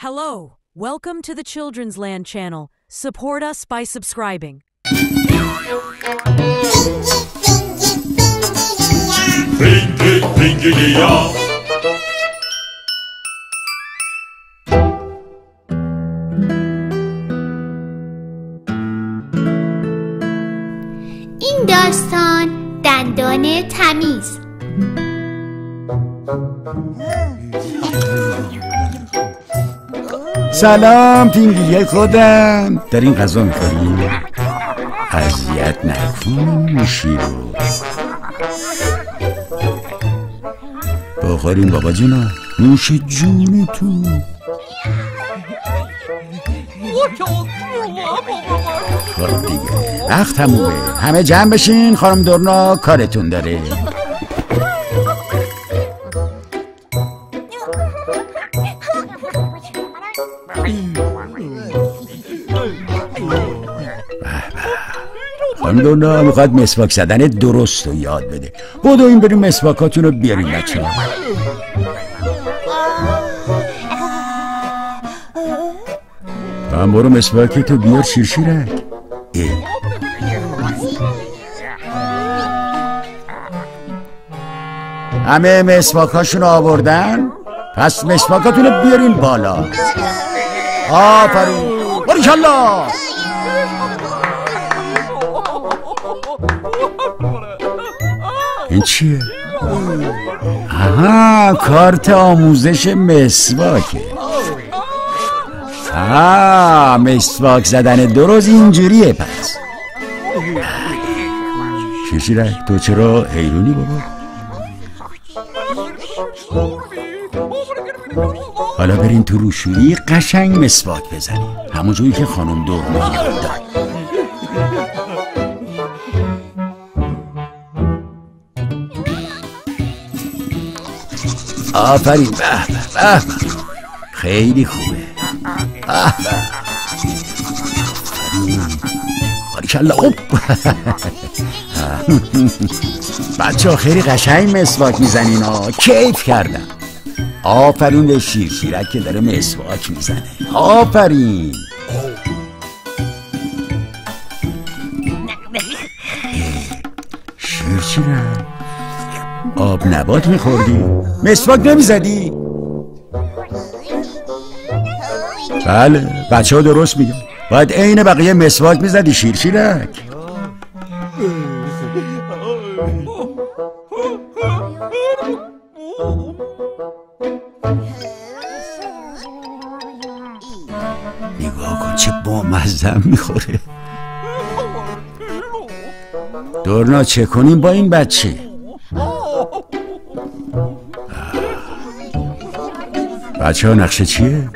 Hello, welcome to the Children's Land channel. Support us by subscribing. این داستان دندان تمیز. سلام پینگیه خودم. دارین غذا میخورین؟ اذیت نکن شیرو. بخورین بابا جونا، نوش جونتون. خب دیگه وقت تمومه، همه جمع بشین، خانم دورنا کارتون داره. خانم دورنا میخواد مسواک زدن درست رو یاد بده. بودو این بریم مسواکاتون رو بیاریم بچه ها. تو هم برو مسواکتو بیار شیرشیرک. همه مسواکاشون آوردن؟ پس مسواکاتون رو بیارین بالا. آفرین، باریکالله. این چیه؟ آها، کارت آموزش مسواکه. مسواک زدن درست اینجوریه. پس شیرشیرک تو چرا حیرونی بابا؟ حالا برین تو روشویی قشنگ مسواک بزنین، همون جوری که خانم دورنا یاد داد. آفرین، به به، خیلی خوبه. باریکالله. بچه ها خیلی قشنگ مسواک میزنین ها، کیف کردم. آفرین به شیرشیرک که داره مسواک میزنه. آفرین. شیرشیرک آب نبات میخوردی؟ مسواک نمیزدی؟ بله، بچه ها درست میگن، باید عین بقیه مسواک میزدی شیرشیرک. نگاه کن چه بامزه میخوره. دورنا چه کنیم با این بچه؟ بچه ها نقشه چیه؟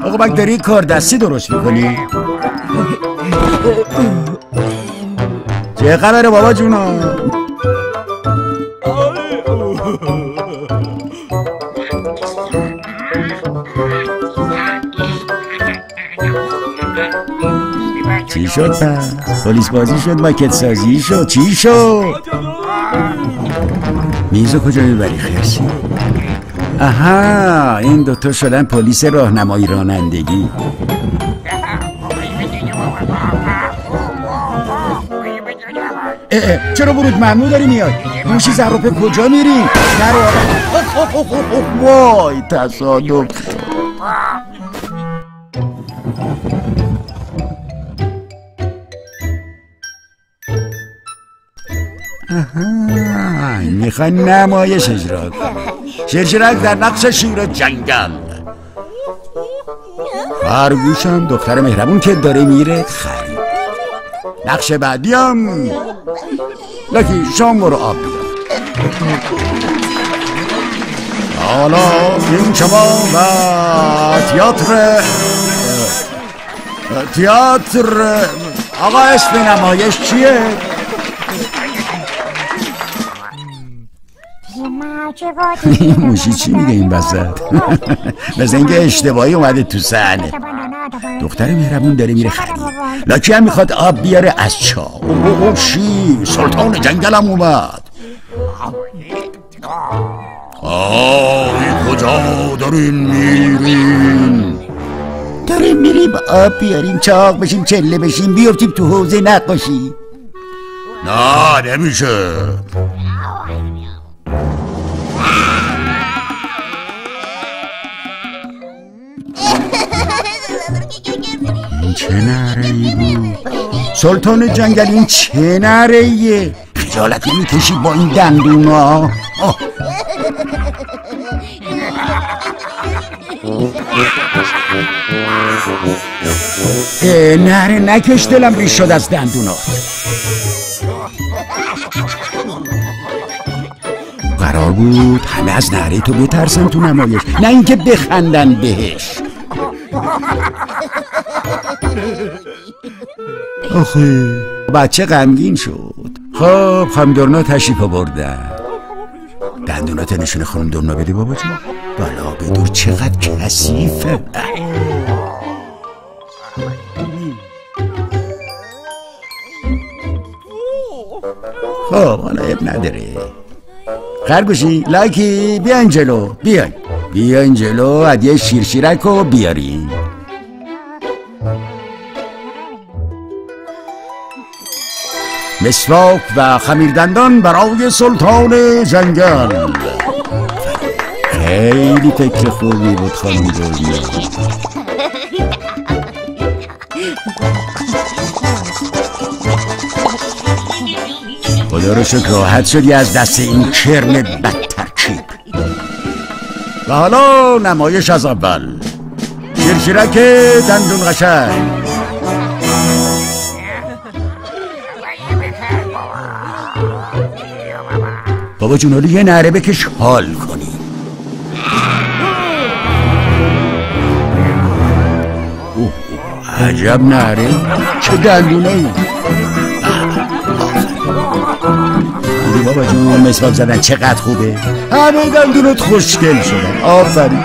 آقا بک داری کار دستی درست میکنی؟ چه خبره بابا جونا؟ چی شد پس؟ پلیس بازی شد؟ ماکت سازی شد؟ چی شد؟ میزو کجا میبری خرسی؟ آها، این دوتا شدن پلیس راهنمایی رانندگی. چرا ورود ممنوع داری میاد؟ موشی زروپه کجا میری؟ نرو. وای تصادف. آها، میخوای نمایش اجرا کنی. شیرشیرک در نقش شیر جنگل. خرگوشم دختر مهربون که داره میره خرید. نقش بعدیم لکی شام برو آب بیار. حالا این شما و تئاتر آقا اسم نمایش چیه؟ موشی چی میگه این وسط؟ مثل اینکه اشتباهی اومده تو صحنه. دختر مهربون داره میره خرید. لاکی هم میخواد آب بیاره از چا. شیر سلطان جنگلم اومد. کجا داریم میریم؟ داریم میریم آب بیاریم، چاق بشیم، چله بشیم، بیافتیم تو حوضه نقاشی. نه نمیشه. این چه نره‌ای بود؟ سلطان جنگل این چه نره‌ایه؟ خجالت نمی‌کشی با این دندونا؟ نره نکش، دلم ریش شد از دندونات. قرار بود همه از نره تو بترسن تو نمایش، نه اینکه بخندن بهش. آخه بچه غمگین شد. خب خانم دورنا تشریف بردن. دندونات نشونه خانم دورنا بده بابا جون. بالا بدور چقدر کثیفه. خب حالا اب نداره. خرگوشی لایکی بیاین جلو، بیاین جلو، هدیه شیرشیرک رو بیارین. مسواک و خمیردندان برای سلطان جنگل. خیلی فکر خوبی بود خانم دورنا. خدا رو شکر راحت شدی از دست این کرم بدترکیب. و حالا نمایش از اول. شیرشیرک دندون قشنگ. بابا جون حالا یه نعره بکش حال کنی. عجب نعره، چه دندونه ای. دیدی بابا جون مسواک زدن چقدر خوبه. همه دندونات خوشگل شدن. آفرین.